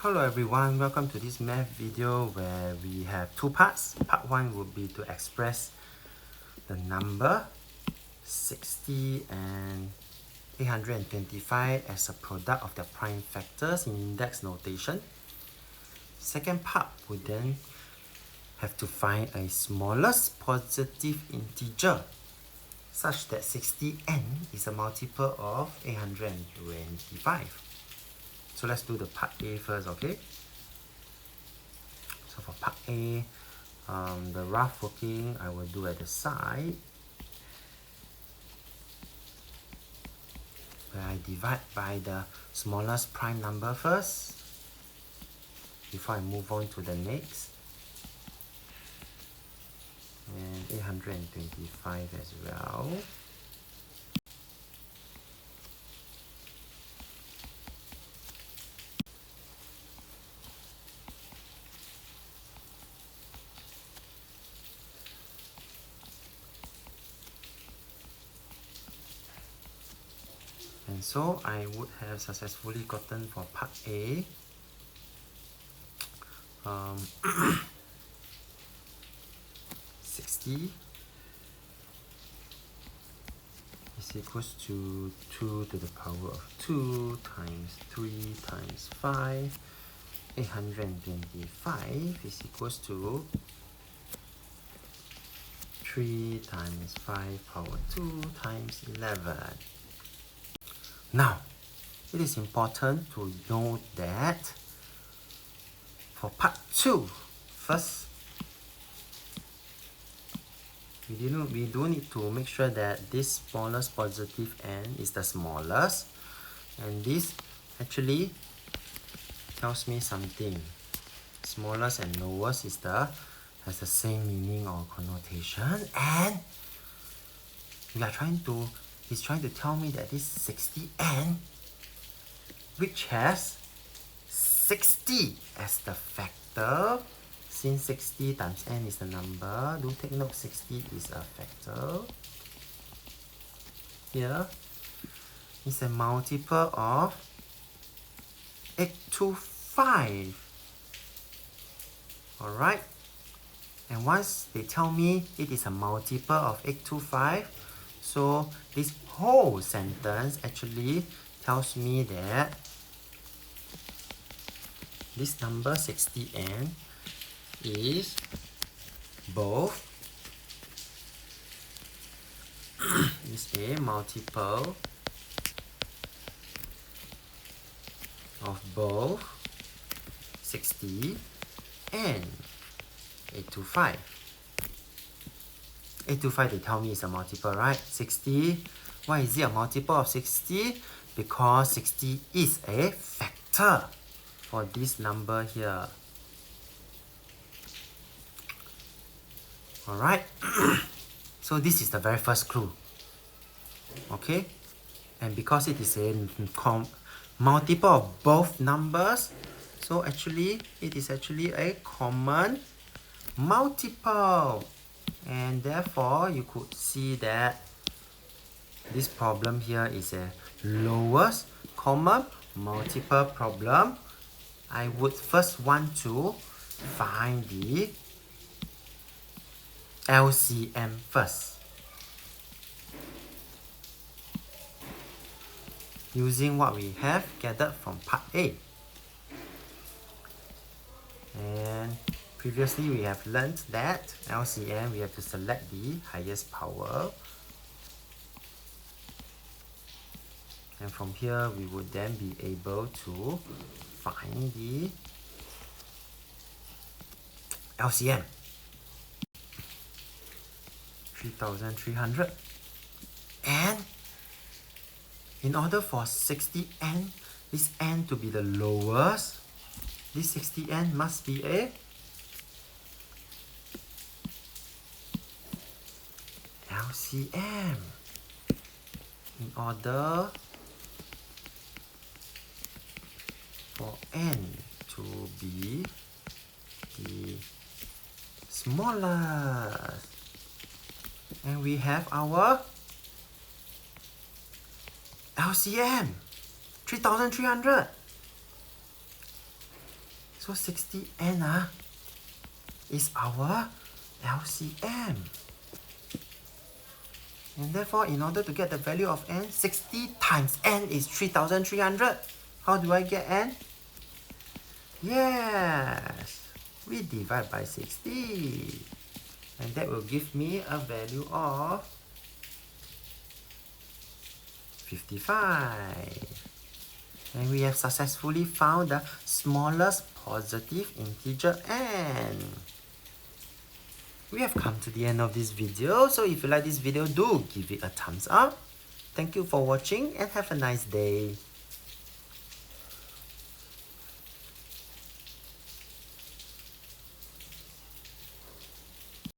Hello everyone, welcome to this math video where we have two parts. Part 1 would be to express the number 60 and 825 as a product of their prime factors in index notation. Second part would then have to find a smallest positive integer such that 60n is a multiple of 825. So let's do the part A first, okay? So for part A, the rough working I will do at the side, where I divide by the smallest prime number first before I move on to the next, and 825 as well. And so I would have successfully gotten for part A 60 is equals to 2 to the power of 2 times 3 times 5. 825 is equals to 3 times 5 power 2 times 11. Now, it is important to note that for part 2, first, we do need to make sure that this smallest positive n is the smallest, and this actually tells me something. Smallest and lowest has the same meaning or connotation, and he's trying to tell me that this 60n, which has 60 as the factor, since 60 times n is the number, do take note 60 is a factor. Here is a multiple of 825. Alright? And once they tell me it is a multiple of 825, so this whole sentence actually tells me that this number 60n is both is a multiple of both 60 and 825. 825 they tell me is a multiple, right? 60, why is it a multiple of 60? Because 60 is a factor for this number here. Alright, so this is the very first clue. Okay, and because it is a multiple of both numbers, so actually it is actually a common multiple, and therefore you could see that this problem here is a lowest common multiple problem. I would first want to find the LCM first, using what we have gathered from part A. And previously we have learned that LCM, we have to select the highest power, and from here we would then be able to find the LCM. 3,300. And in order for 60n, this n to be the lowest, this 60n must be a LCM. In order for n to be the smallest, and we have our LCM 3,300. So 60n is our LCM. And therefore, in order to get the value of n, 60 times n is 3,300. How do I get n? Yes, we divide by 60. And that will give me a value of 55. And we have successfully found the smallest positive integer n. We have come to the end of this video, so if you like this video, do give it a thumbs up. Thank you for watching and have a nice day.